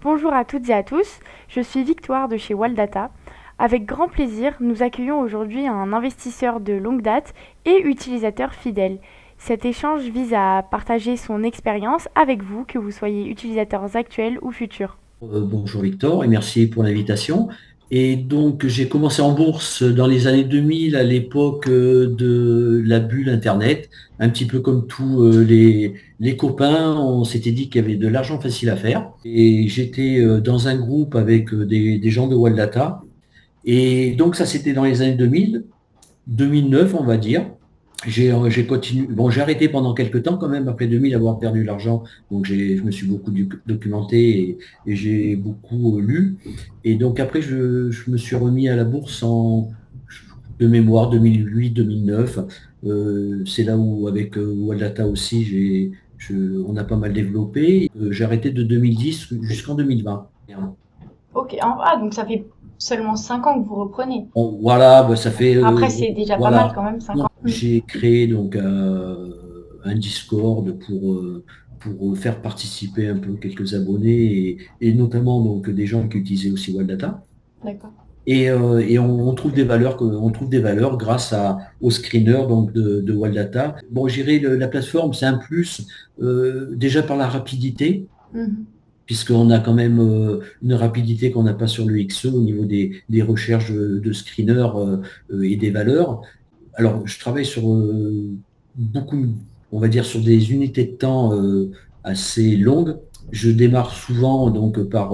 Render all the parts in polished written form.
Bonjour à toutes et à tous, je suis Victoire de chez Waldata. Avec grand plaisir, nous accueillons aujourd'hui un investisseur de longue date et utilisateur fidèle. Cet échange vise à partager son expérience avec vous, que vous soyez utilisateurs actuels ou futurs. Bonjour Victor et merci pour l'invitation. Et donc j'ai commencé en bourse dans les années 2000 à l'époque de la bulle Internet, un petit peu comme tous les copains, on s'était dit qu'il y avait de l'argent facile à faire. Et j'étais dans un groupe avec des gens de Waldata. Et donc ça c'était dans les années 2000, 2009 on va dire. J'ai continué. Bon, j'ai arrêté pendant quelques temps quand même, après 2000, avoir perdu de l'argent. Donc, je me suis beaucoup documenté et j'ai beaucoup lu. Et donc, après, je me suis remis à la bourse de mémoire 2008-2009. C'est là où, avec Waldata aussi, on a pas mal développé. J'ai arrêté de 2010 jusqu'en 2020. Ok, donc ça fait seulement 5 ans que vous reprenez. Bon, voilà, bah, ça fait Après, c'est déjà pas mal voilà. quand même, 5 Donc, ans. j'ai créé donc un Discord pour faire participer un peu quelques abonnés et notamment donc des gens qui utilisaient aussi Waldata. D'accord. Et on trouve des valeurs on trouve des valeurs grâce au screener donc de Waldata. Bon, j'irai la plateforme, c'est un plus déjà par la rapidité Mhm. puisqu'on a quand même une rapidité qu'on n'a pas sur le XE au niveau des recherches de screeners et des valeurs. Alors, je travaille sur beaucoup, on va dire, sur des unités de temps assez longues. Je démarre souvent donc par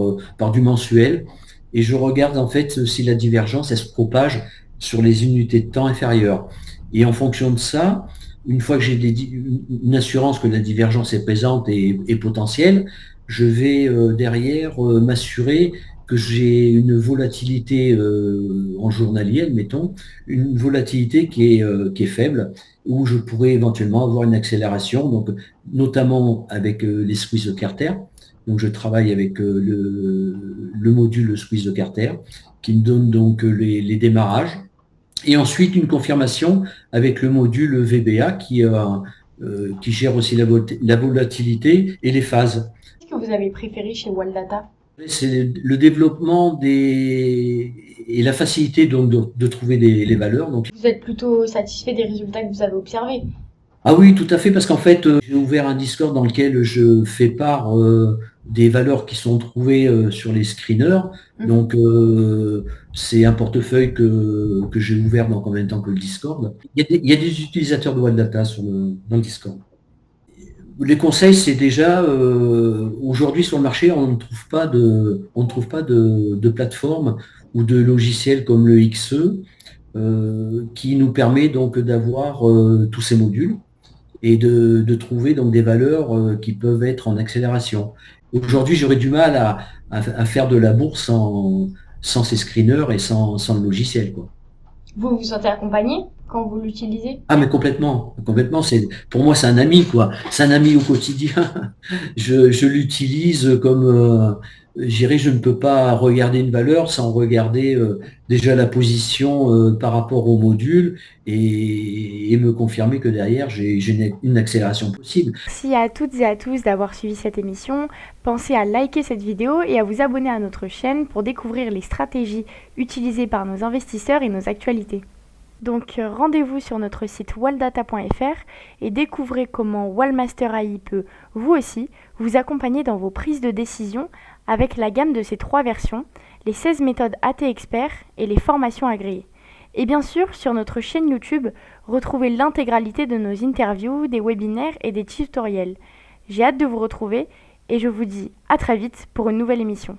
du mensuel et je regarde en fait si la divergence elle se propage sur les unités de temps inférieures. Et en fonction de ça, une fois que j'ai une assurance que la divergence est présente et potentielle, je vais derrière m'assurer que j'ai une volatilité en journalier, admettons, une volatilité qui est faible, où je pourrais éventuellement avoir une accélération, donc notamment avec les squeeze de Carter. Donc je travaille avec le module squeeze de Carter, qui me donne donc les démarrages, et ensuite une confirmation avec le module VBA qui gère aussi la volatilité et les phases. Qu'est-ce que vous avez préféré chez Waldata? C'est le développement et la facilité donc de trouver les valeurs. Donc, Vous êtes plutôt satisfait des résultats que vous avez observés? ah oui, tout à fait, parce qu'en fait, j'ai ouvert un Discord dans lequel je fais part des valeurs qui sont trouvées sur les screeners. Mhm. Donc, c'est un portefeuille que j'ai ouvert dans combien de temps que le Discord. Il y a des utilisateurs de Wildata dans le Discord. Les conseils, c'est déjà aujourd'hui sur le marché, on ne trouve pas de plateforme ou de logiciel comme le XE qui nous permet donc d'avoir tous ces modules et de trouver donc des valeurs qui peuvent être en accélération. Aujourd'hui, j'aurais du mal à faire de la bourse sans ces screeners et sans le logiciel, quoi. Vous vous sentez accompagné quand vous l'utilisez? Ah, mais complètement, complètement. Pour moi, c'est un ami, quoi. C'est un ami au quotidien. Je l'utilise comme, je ne peux pas regarder une valeur sans regarder déjà la position par rapport au module et me confirmer que derrière, j'ai une accélération possible. Merci à toutes et à tous d'avoir suivi cette émission. Pensez à liker cette vidéo et à vous abonner à notre chaîne pour découvrir les stratégies utilisées par nos investisseurs et nos actualités. Donc rendez-vous sur notre site waldata.fr et découvrez comment Wallmaster AI peut, vous aussi, vous accompagner dans vos prises de décision avec la gamme de ces 3 versions, les 16 méthodes AT Expert et les formations agréées. Et bien sûr, sur notre chaîne YouTube, retrouvez l'intégralité de nos interviews, des webinaires et des tutoriels. J'ai hâte de vous retrouver et je vous dis à très vite pour une nouvelle émission.